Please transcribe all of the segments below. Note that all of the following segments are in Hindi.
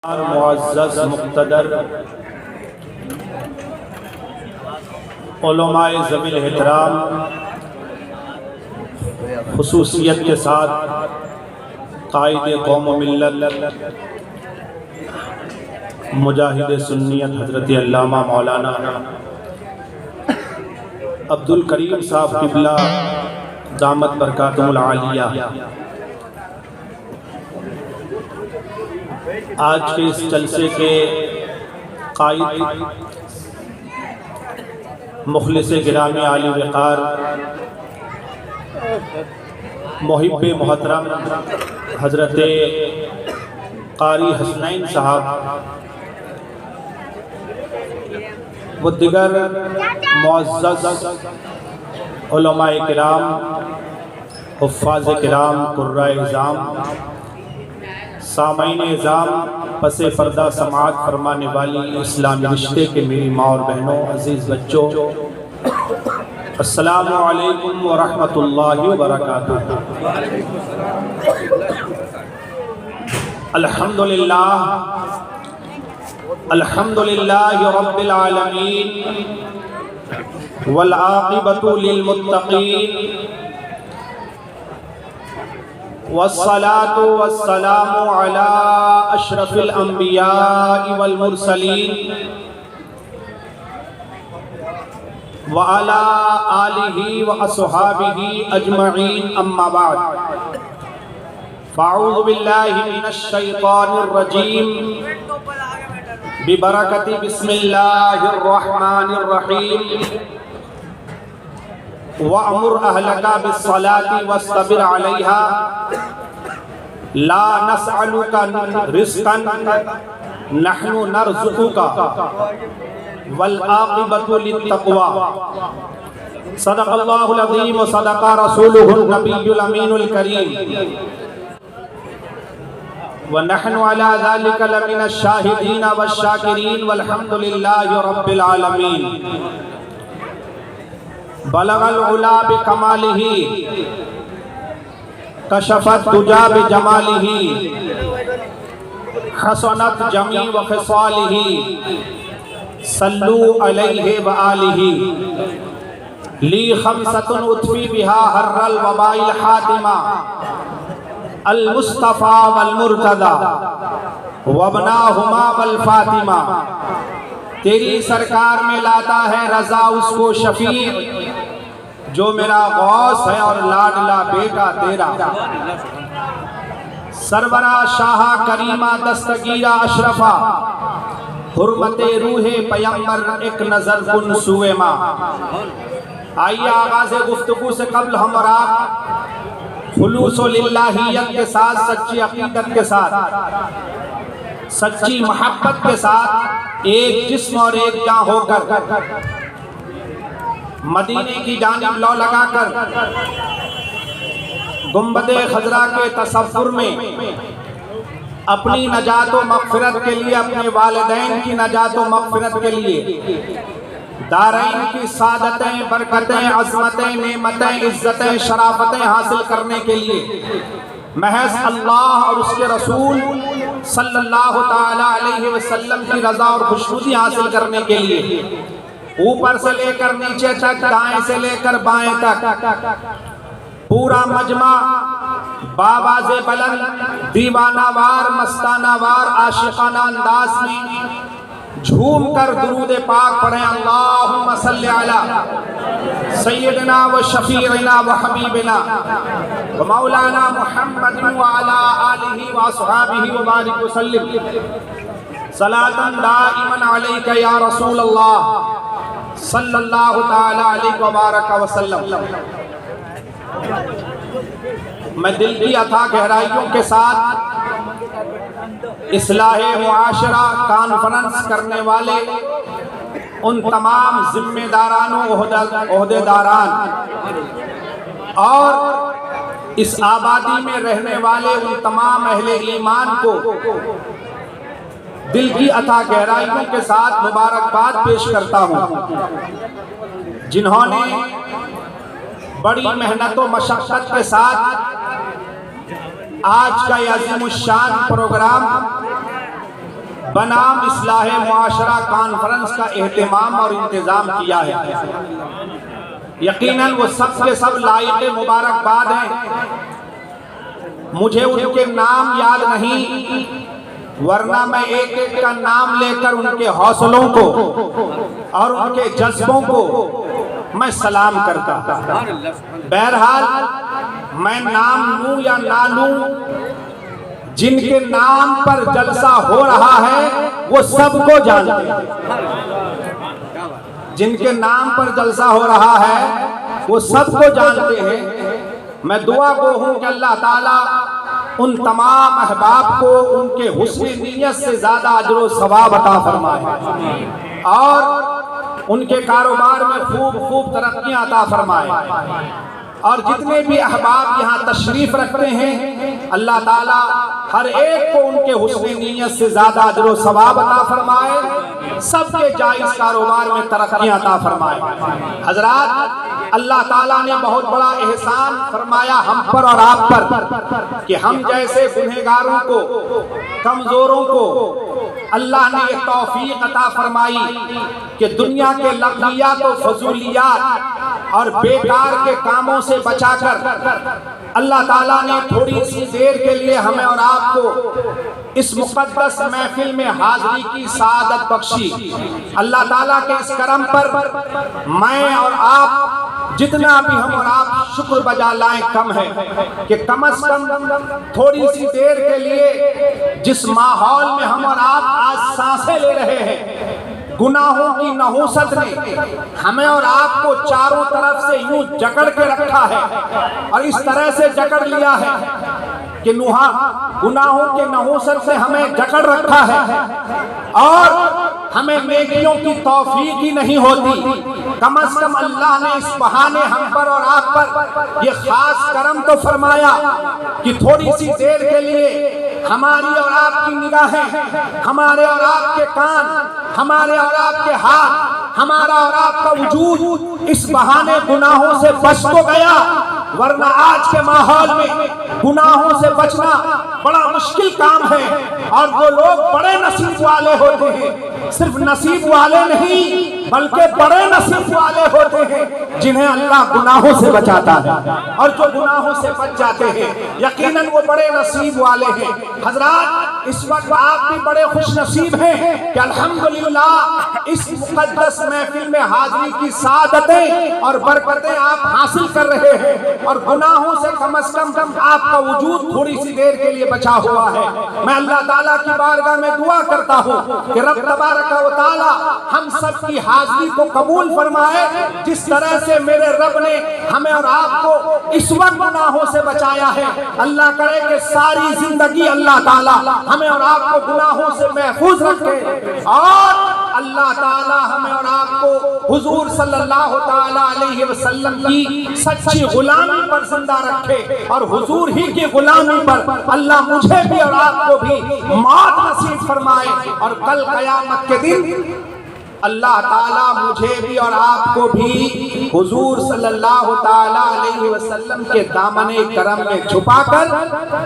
मुअज़्ज़ज़ मुक़्तदर उलमाए ज़मील एहतराम खुसूसियत के साथ कायदे कौम व मिल्लत मुजाहिद सुन्नियत हज़रत अल्लामा मौलाना अब्दुल करीम साहब क़िबला दामत बरकातुहुल आलिया आज के इस जलसे के कायद मुखलिस गिरामी आली वक़ार मुहिब्ब मोहतरम हज़रत क़ारी हसनैन साहब व दिगर मुअज़्ज़ज़ उलमाए किराम हुफ़्फ़ाज़ किराम कुर्राए इज़ाम सामईन इज़ाम पसे पर्दा समाअत फरमाने वाली इस्लामी रिश्ते के मेरी माँ और बहनों अजीज़ बच्चों, अस्सलामु अलैकुम व रहमतुल्लाहि व बरकातुहू। अल्हम्दुलिल्लाहि रब्बिल आलमीन वल आक़िबतु लिल मुत्तक़ीन वस्सलातु वस्सलामु अला अशरफिल अंबिया वल मुरसलीन व अला आलिहि व अस्हाबिहि अजमईन अम्मा बाद फ़अऊज़ु बिल्लाहि मिनश शैतानिर रजीम बिबरकति बिस्मिल्लाहिर रहमानिर रहीम वअमुर अहलका बिस्सलाति वस्तबिर अलैहा ला नसअलुका रिज़्क़न नहनु नरज़ुक़ुका वल आक़िबतु लित्तक़वा सदक़ल्लाहुल अज़ीम व सदक़ा रसूलुहुन नबियुल अमीनुल करीम व नहनु अला ज़ालिका लमिनश शाहिदीन वश्शाकिरीन वल्हम्दुलिल्लाहि रब्बिल आलमीन। बलगल उला बिकमालिही कशफत दुजा बिजमालिही हसनत जमी व खिसालिही सल्लू अलैहि व आलिही ली खमसतुन उतफी बिहा हर्रल वबाइल हातिमा अल मुस्तफ़ा वल मुर्तदा वबनाहुमा वल फातिमा। तेरी सरकार में लाता है रजा उसको शफीक जो मेरा गौस है और लाडला बेटा तेरा। सरवरा शाह करीमा दस्तगीरा अशरफा हुर्मते रूहे पैगंबर एक नजर कुन सुए माँ। आइए आगाज़ गुफ्तगू से कब्ल हम और आप खुलूसो लिल्लाहियत के साथ, सच्ची अकीदत के साथ, सच्ची मोहब्बत के साथ एक जिस्म और एक जान होकर मदीने की जानिब लौ लगाकर गुंबदे खजरा के तसव्वुर में अपनी नजात व मग़फ़िरत के लिए, अपने वालिदैन की नजात व मग़फ़िरत के लिए, दारैन की सादतें, बरकतें, अज़मतें, नेमतें, इज़्ज़तें, शराफतें हासिल करने के लिए महज़ अल्लाह और उसके रसूल सल्लल्लाहु ताला अलैहि वसल्लम की रज़ा और खुशनुदी हासिल करने के लिए ऊपर से लेकर नीचे तक, दाएं से लेकर बाएं तक पूरा मजमा बाबाज़े बुलंद दीवानावार मस्तानावार आशिकाना अंदाज में झूम कर दुरूद पाक पढ़े। अल्लाहुम्मा सल्लि अला सय्यिदना व शफीइना व हबीबिना व मौलाना मुहम्मद व अला आलिहि व अस्हाबिहि व बारिक व सल्लिम सलातन दाइमन अलैका या रसूल अल्लाह सल्लल्लाहु ताला अलैहि व बारक व सल्लम। मैं दिल की अथाह गहराइयों के साथ इस्लाहे मुआशरा कॉन्फ्रेंस करने वाले उन तमाम जिम्मेदारानों, ओहदेदारान और इस आबादी में रहने वाले उन तमाम अहले ईमान को दिल की अथाह गहराइयों के साथ मुबारकबाद पेश करता हूँ, जिन्होंने बड़ी मेहनत व मशक्क़त के साथ आज का ये अज़ीमुश्शान प्रोग्राम बनाम इस्लाह मुआशरा कॉन्फ्रेंस का एहतमाम और इंतज़ाम किया है। यकीनन वो सब के सब लायक मुबारकबाद हैं। मुझे उनके नाम याद नहीं, वरना मैं एक एक का नाम लेकर उनके हौसलों को और उनके जज्बों को मैं सलाम करता। बहरहाल मैं नाम लूं या ना लूं, जिनके नाम पर जलसा हो रहा है वो सबको जानते हैं। जिनके नाम पर जलसा हो रहा है वो सबको जानते हैं। मैं दुआ गो हूं कि अल्लाह ताला उन तमाम अहबाब को उनके हुस्न नीयत से ज्यादा अजर व सवाब अता फरमाए और उनके कारोबार में खूब खूब तरक्कियां अता फरमाए। और जितने भी अहबाब यहाँ तशरीफ रखते हैं, अल्लाह ताला हर एक को उनके हुस्न नीयत से ज्यादा अजर व सवाब अता फरमाए, सबके जायज कारोबार में तरक्कियां अता फरमाए। हजरात, अल्लाह ताला ने बहुत बड़ा एहसान फरमाया हम पर और आप पर कि हम जैसे गुनहगारों को, कमजोरों को अल्लाह ने ये तौफीक अता फरमाई कि दुनिया के लग़वियात और फजूलियात और बेकार के कामों से बचाकर अल्लाह ताला ने थोड़ी सी देर के लिए हमें और आपको इस मुक़द्दस महफिल में हाज़िरी की सादत बख्शी। अल्लाह ताला के इस करम पर मैं और आप जितना भी हम और आप शुक्र बजा लाएं कम है कि कम से कम थोड़ी सी देर के लिए जिस माहौल में हम और आप आज सांसें ले रहे हैं, गुनाहों की नहुसत ने हमें और आपको चारों तरफ से यूं जकड़ के रखा है और इस तरह से जकड़ लिया है कि गुनाहों के नहुसत से हमें जकड़ रखा है और हमें नेकियों की तौफीक ही नहीं होती। कम से कम अल्लाह ने इस बहाने हम पर और आप पर ये खास करम तो फरमाया कि थोड़ी सी देर के लिए हमारी और आपकी निगाहें, हमारे और आपके कान, हमारे और आपके हाथ, हमारा और आपका वजूद इस बहाने गुनाहों से बच तो गया, वरना आज के माहौल में गुनाहों से बचना बड़ा मुश्किल काम है। और जो लोग बड़े नसीब वाले होते हैं, सिर्फ नसीब वाले नहीं बल्कि बड़े नसीब वाले होते हैं जिन्हें अल्लाह गुनाहों से बचाता है। और जो गुनाहों से बच जाते हैं यकीनन वो बड़े नसीब वाले हैं। हजरात, इस वक्त आप भी बड़े खुश नसीब हैं कि अल्हम्दुलिल्लाह इस मुक़द्दस महफिल में हाज़िरी की सादतें और बरकतें आप हासिल कर रहे हैं और गुनाहों से कम आपका वजूद थोड़ी सी देर के लिए बचा हुआ है। मैं अल्लाह ताला की बारगाह में दुआ करता हूँ कि रब तबारक व तआला हम सब की हाज़िरी को कबूल फरमाए। जिस तरह से मेरे रब ने हमें और आपको इस वक्त गुनाहों से बचाया है, अल्लाह करे कि सारी जिंदगी अल्लाह ताला हमें और आपको गुनाहों से महफूज रखे और अल्लाह ताला हमें और आपको हुजूर सल्लल्लाहु ताला अलैहि वसल्लम की सच्ची गुलामी पर जिंदा रखे और हुजूर ही की गुलामी पर अल्लाह मुझे भी और आपको भी मौत नसीब फरमाए और कल क़यामत के दिन अल्लाह ताला मुझे भी और आपको भी हुजूर सल्लल्लाहु ताला अलैहि वसल्लम के दामने करम में छुपाकर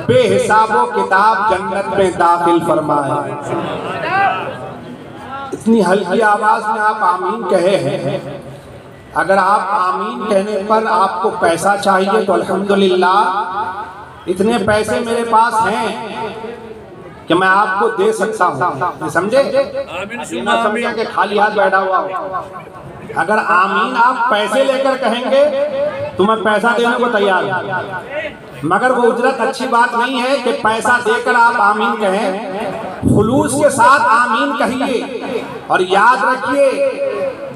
बेहिसाबो किताब जन्नत में दाखिल फरमाए। इतनी हल्की आवाज में आप आमीन कहे हैं। अगर आप आमीन कहने पर आपको पैसा चाहिए तो अल्हम्दुलिल्लाह इतने पैसे मेरे पास हैं कि मैं आपको दे सकता हूँ, समझे? ना समझे कि खाली हाथ बैठा हुआ हो। अगर आमीन आप पैसे लेकर कहेंगे तो मैं पैसा देने को तैयार हूँ, मगर वो उजरत अच्छी बात नहीं है कि पैसा देकर आप आमीन कहें। खुलूस के साथ आमीन कहिए और याद रखिए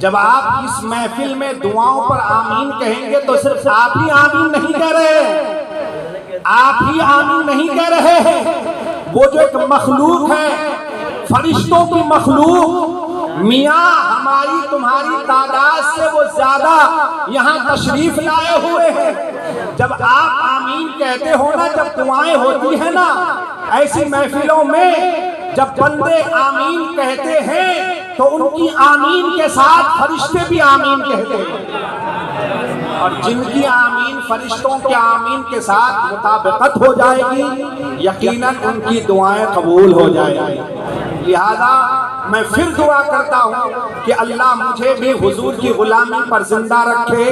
जब आप इस महफिल में दुआओं पर आमीन कहेंगे तो सिर्फ आप ही आमीन नहीं कह रहे हैं, आप ही आमीन नहीं कह रहे हैं। वो जो एक मखलूक है, फरिश्तों की मखलूक, मियाँ हमारी तुम्हारी तादाद से वो ज्यादा यहाँ तशरीफ लाए हुए हैं। जब आप आमीन कहते हो ना, जब दुआएं होती है ना ऐसी महफिलों में, जब बंदे आमीन कहते हैं तो उनकी आमीन के साथ फरिश्ते भी आमीन कहते हैं और जिनकी आमीन फरिश्तों के आमीन के साथ मुताबिकत हो जाएगी यकीनन उनकी दुआएं कबूल हो जाएगी। लिहाजा मैं फिर दुआ करता हूँ कि अल्लाह मुझे भी हुजूर की गुलामी पर जिंदा रखे,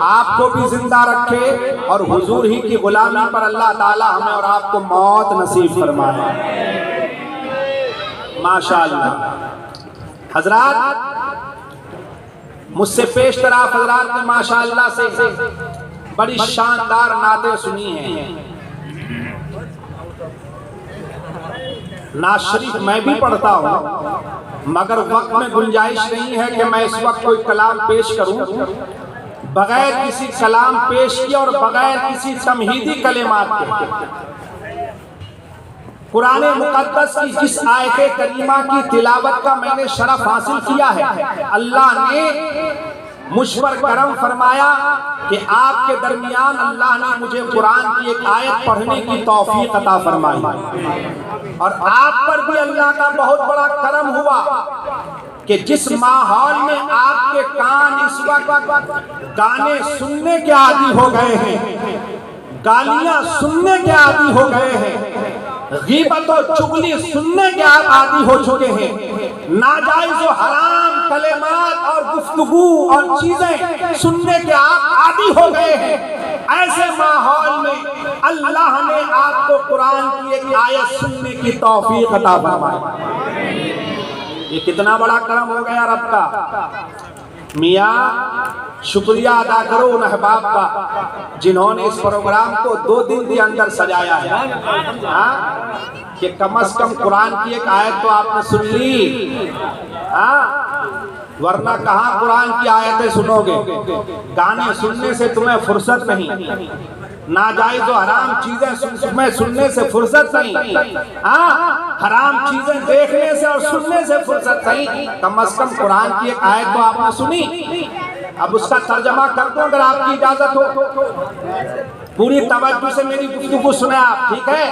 आपको भी जिंदा रखे, और हुजूर ही की गुलामी पर अल्लाह ताला हमें और आपको मौत नसीब फरमाए। माशाअल्लाह। हजरात, मुझसे पेश तराफ हजरात ने माशाअल्लाह से बड़ी शानदार नातें सुनी हैं। नात शरीफ मैं भी पढ़ता हूँ, मगर वक्त में गुंजाइश नहीं है कि मैं इस वक्त कोई कलाम पेश करूँ। बगैर किसी कलाम पेश किए और बगैर किसी तमहीदी कलिमात के कुरान मुकद्दस की जिस आयत करीमा की तिलावत का मैंने शरफ हासिल किया है, अल्लाह ने मुझ पर करम फरमाया कि आपके दरमियान अल्लाह ने मुझे कुरान की एक आयत पढ़ने की तौफीक अता फरमाई, और आप पर भी अल्लाह का बहुत बड़ा करम हुआ कि जिस माहौल में आपके कान इस वक्त गाने सुनने के आदी हो गए हैं, गालियां सुनने के आदी हो गए हैं, गीबत और चुगली सुनने के आप आदी हो चुके हैं, नाजायज और हराम कलेमात और गुफ्तगू और चीजें सुनने के आप आदी हो गए हैं, ऐसे माहौल में अल्लाह ने आपको कुरान की एक आयत सुनने की तौफीक अता फरमाई। ये कितना बड़ा करम हो गया रब का। मियाँ, शुक्रिया अदा करो उन अहबाब का जिन्होंने इस प्रोग्राम को 2 दिन के अंदर सजाया है। हाँ, कि कम से कम कुरान की एक आयत तो आपने सुन ली। हाँ, वरना कहाँ कुरान की आयतें सुनोगे। गाने सुनने से तुम्हें फुर्सत नहीं, नाजायज और हराम चीजें सुनने से फुर्सत नहीं, हाँ, हराम चीजें देखने से और सुनने से फुर्सत नहीं। कम से कम कुरान की एक आयत तो आपने सुनी। अब उसका तर्जमा कर दो अगर आपकी इजाजत हो। पूरी तवज्जो से मेरी गुफ्तगू सुने आप, ठीक है।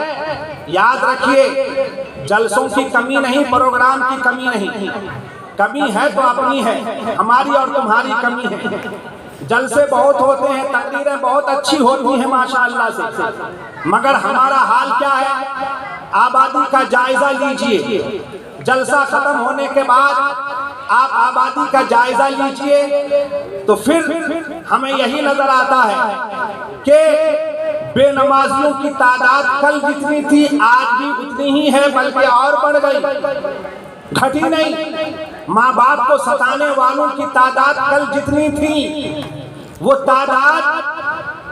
याद रखिए, जलसों की कमी नहीं, प्रोग्राम की कमी नहीं। कमी है तो अपनी है, हमारी और तुम्हारी कमी है। जलसे बहुत होते हैं, तकरीरें बहुत अच्छी होती हैं माशाअल्लाह से, मगर हमारा हाल क्या है? आबादी का जायजा लीजिए। जलसा खत्म होने के बाद आप आबादी का जायजा लीजिए तो फिर हमें यही नजर आता है कि बेनमाजियों की तादाद कल जितनी थी आज भी उतनी ही है, बल्कि और बढ़ गई, घटी नहीं। माँ बाप को सताने वालों की तादाद कल जितनी थी वो तादाद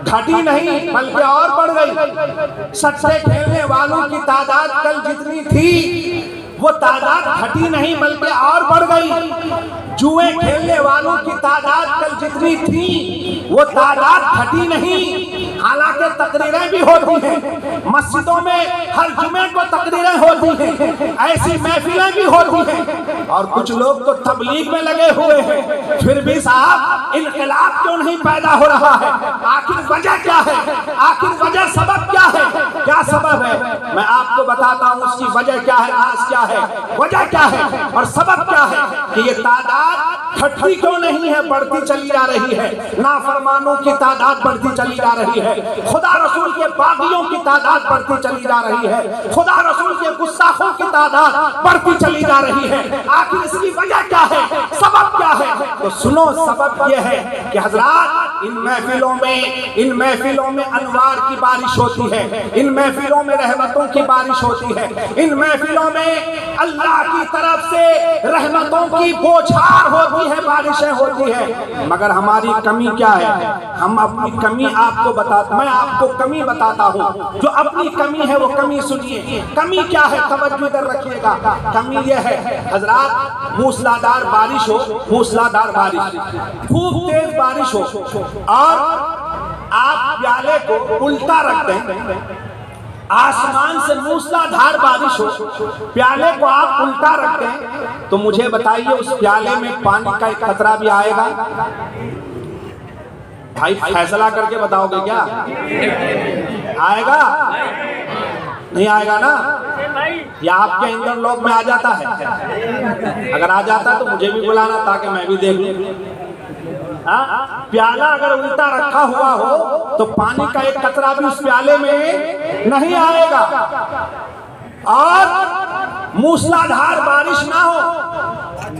घटी नहीं बल्कि और बढ़ गई। सट्टे खेलने वालों की तादाद कल जितनी थी वो तादाद घटी नहीं बल्कि और बढ़ गई। जुए खेलने वालों की तादाद कल जितनी थी वो तादाद घटी नहीं। हालांकि तकरीरें भी होती हैं, मस्जिदों में हर जुमे को तकरीरें होती हैं, ऐसी महफिलें भी होती हैं, और कुछ लोग तो तबलीग में लगे हुए हैं। फिर भी साहब इनकलाब क्यों नहीं पैदा हो रहा है? आखिर वजह क्या है? आखिर वजह सबब क्या है? क्या सबब है? मैं आपको बताता हूँ उसकी वजह क्या है, राज क्या है, वजह क्या है और सबब क्या है कि ये तादाद घटती क्यों नहीं है, बढ़ती चली जा रही है। नाफरमानों की तादाद बढ़ती चली जा रही है, खुदा रसूल के बागियों की तादाद बढ़ती चली जा रही है, खुदा रसूल के गुस्ताखों की तादाद बढ़ती चली जा रही है। आखिर इसकी वजह क्या है, सबब क्या है? तो सुनो, सबब यह है कि हजरात इन महफिलों में अनवार की बारिश होती है, इन महफिलों में रहमतों की बारिश होती है, इन महफिलों में अल्लाह की तरफ से रहमतों की बौछार होती है, बारिशें होती है। मगर हमारी कमी क्या है? हम अपनी कमी मैं आपको कमी बताता हूँ। जो अपनी कमी है वो कमी सुनिए। कमी क्या है, तवज्जो इधर रखिएगा। कमी यह है हजरात, मूसलाधार बारिश हो, मूसलाधार बारिश, खूब तेज बारिश हो, और आप प्याले को उल्टा रख दें। आसमान से मूसलाधार बारिश हो, प्याले को आप उल्टा रख दें, तो मुझे बताइए उस प्याले में पानी का एक कतरा भी आएगा? भाई फैसला करके बताओगे क्या? आएगा? नहीं आएगा ना? या आपके इंदर लोग में आ जाता है? अगर आ जाता तो मुझे भी बुलाना ताकि मैं भी देख लूं। प्याला अगर उल्टा रखा हुआ हो तो पानी का एक कतरा भी उस प्याले में नहीं आएगा। और मूसलाधार बारिश ना हो,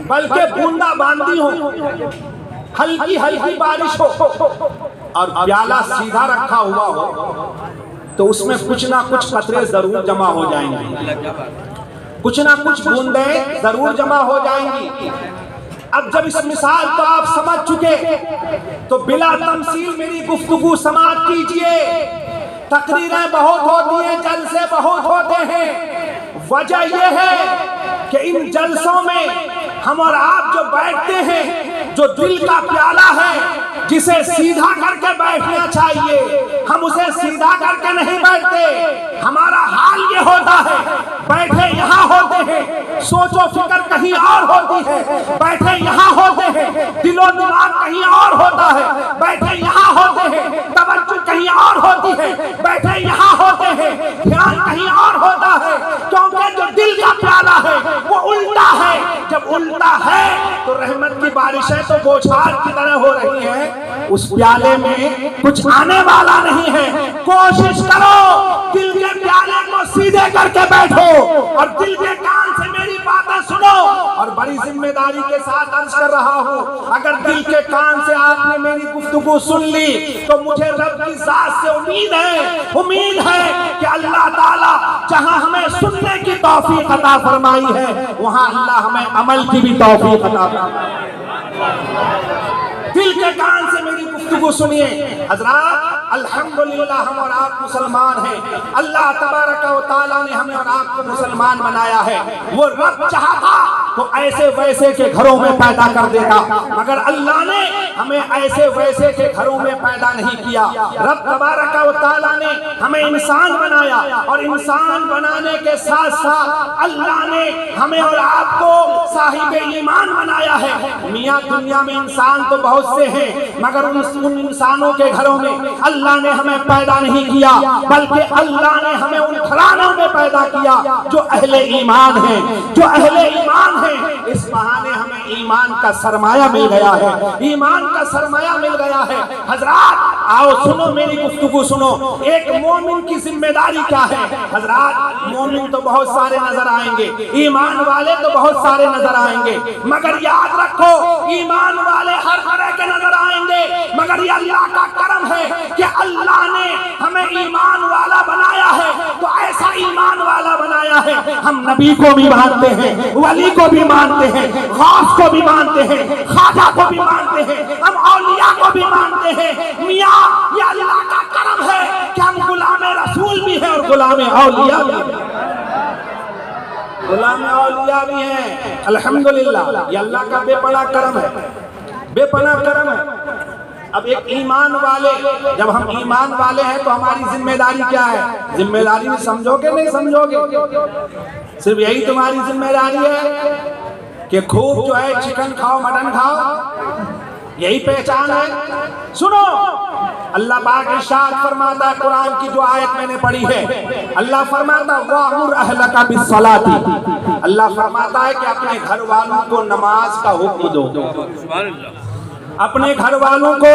बल्कि बूंदाबांदी हो, हल्की हल्की बारिश हो, और प्याला सीधा रखा हुआ हो, तो उसमें कुछ ना कुछ कतरे जरूर जमा हो जाएंगे, कुछ ना कुछ बूंदें जरूर जमा हो जाएंगी। अब जब इस मिसाल को आप समझ चुके, तो बिला तमसील मेरी गुफ्तगू समाप्त कीजिए। तकरीरें बहुत होती हैं, जलसे बहुत होते हैं। वजह यह है कि इन जलसों में हम और आप जो बैठते हैं, जो दिल का प्याला है, जिसे सीधा करके बैठना चाहिए, हम उसे सीधा करके नहीं बैठते। हमारा हाल ये होता है, बैठे यहाँ होते हैं, सोचो फिक्र कहीं और होती है, बैठे यहाँ होते हैं, दिलो दिमाग कहीं और होता है, बैठे यहाँ होते हैं, तवज्जो कहीं और होती है, बैठे यहाँ होते हैं, ध्यान कहीं और होता है, क्योंकि जो दिल का प्याला है वो उल्टा है। जब उल्टा है तो रहमत की बारिशें तो बौछार की तरह हो रही हैं, उस प्याले में कुछ आने वाला नहीं है। कोशिश करो, दिल के प्याले को सीधे करके बैठो और दिल के कान से मेरी बातें सुनो। और बड़ी जिम्मेदारी के साथ अर्ज कर रहा हूँ, अगर दिल के कान से आपने मेरी गुफ्तगू सुन ली, तो मुझे रब की जात से उम्मीद है कि अल्लाह ताला जहाँ हमें सुनने की तौफीक अता फरमाई है, वहाँ अल्लाह हमें अमल की भी तौफीक अता फरमाए। दिल के कान से मेरी गुफ्तगू सुनिए। हजरात, अल्हम्दुलिल्लाह हम और आप मुसलमान हैं। अल्लाह तबारक व तआला ने हमें और आपको मुसलमान बनाया है। वो रब चाहता तो ऐसे वैसे के घरों में पैदा कर देता, मगर अल्लाह ने हमें ऐसे वैसे के घरों में पैदा नहीं किया। रब तबारक व तआला ने हमें इंसान बनाया, और इंसान बनाने के साथ साथ अल्लाह ने हमें और आपको साहिब ईमान बनाया है। मियाँ दुनिया में इंसान तो बहुत से हैं, मगर उन इंसानों के घरों में अल्लाह ने हमें पैदा नहीं किया, बल्कि अल्लाह ने हमें उन घरानों में पैदा किया जो अहले ईमान हैं, जो अहले ईमान हैं। इस बहाने हमें ईमान का सरमाया मिल गया है, ईमान का सरमाया मिल गया है। हजरात, आओ सुनो मेरी गुफ्तगू सुनो। एक मोमिन की जिम्मेदारी क्या है? हजरात, मोमिन तो बहुत सारे नजर आएंगे, ईमान वाले तो बहुत सारे नजर आएंगे, मगर याद रखो, ईमान वाले हर तरह के नजर आएंगे, मगर ये अल्लाह का करम है कि अल्लाह ने हमें ईमान वाला बनाया है। तो ऐसा ईमान वाला बनाया है, हम नबी को भी मानते हैं, वली को भी मानते हैं, गौस को भी मानते हैं, ख्वाजा को भी मानते हैं, हम औलिया को भी मानते हैं। मियाँ, ये अल्लाह का करम है कि हम गुलाम रसूल भी हैं और गुलाम औलिया भी हैं, गुलाम औलिया भी हैं। अल्हम्दुलिल्लाह, ये अल्लाह का बेपनाह करम है, बेपनाह करम है। अब एक ईमान वाले, जब हम ईमान वाले हैं तो हमारी जिम्मेदारी क्या है? जिम्मेदारी भी समझोगे नहीं समझोगे? सिर्फ यही तुम्हारी जिम्मेदारी है कि खूब जो है चिकन खाओ, मटन खाओ, यही पहचान है? सुनो, अल्लाह पाक इरशाद फरमाता है, कुरान की जो आयत मैंने पढ़ी है, अल्लाह फरमाता वअमुर अहलका बिस्सलाती, अल्लाह फरमाता है कि अपने घर वालों को नमाज का हुक्म दो, अपने घर वालों को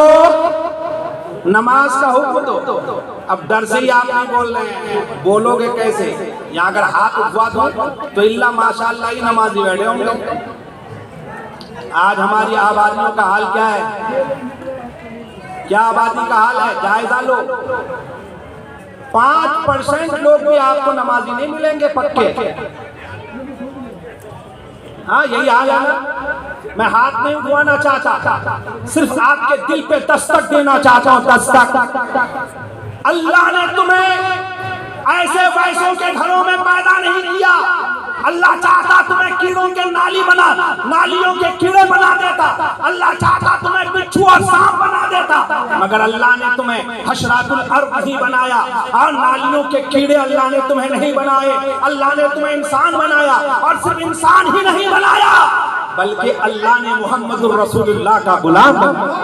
नमाज का हुक्म दो। अब डर से ही आप नहीं बोल रहे हैं, बोलोगे कैसे? यहाँ अगर हाथ उठवा दो तो इल्ला माशाअल्लाह ही नमाजी बैठे होंगे। आज हमारी आबादियों का हाल क्या है? क्या आबादी का हाल है? जायजा लो, 5% लोग भी आपको नमाजी नहीं मिलेंगे पक्के। हाँ, यही हाल है ना। मैं हाथ नहीं उठवाना चाहता, सिर्फ आपके दिल पे दस्तक देना चाहता हूँ, दस्तक। अल्लाह ने तुम्हें ऐसे वैसों के घरों में पैदा नहीं किया। अल्लाह चाहता तुम्हें कीड़ों के नालियों के कीड़े बना देता, अल्लाह चाहता तुम्हें बिच्छू और सांप बना देता, मगर अल्लाह ने तुम्हें हशरातुल अर्द नहीं बनाया, और नालियों के कीड़े अल्लाह ने तुम्हें नहीं बनाए। अल्लाह ने तुम्हें इंसान बनाया, और सिर्फ इंसान ही नहीं बनाया, बल्कि अल्लाह ने मुहम्मदुर रसूलुल्लाह का गुलाम बनाया,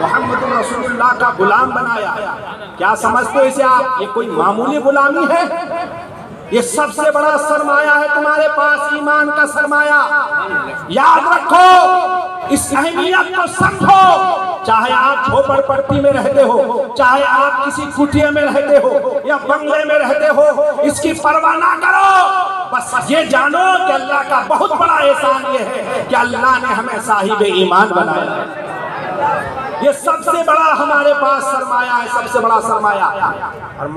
मुहम्मदुर रसूलुल्लाह का गुलाम बनाया। क्या समझते हो इसे आप? ये कोई मामूली गुलामी है? ये सबसे बड़ा सरमाया है तुम्हारे पास, ईमान का सरमाया। याद रखो, इस अहमियत को समझो। चाहे आप झोपड़पट्टी में रहते हो, चाहे आप किसी कुटिया में रहते हो या बंगले में रहते हो, इसकी परवाह ना करो। बस ये जानो कि अल्लाह का बहुत बड़ा एहसान ये है कि अल्लाह ने हमें साहिब ईमान बनाया। ये सबसे बड़ा हमारे पास सरमाया है, सबसे बड़ा सरमाया। और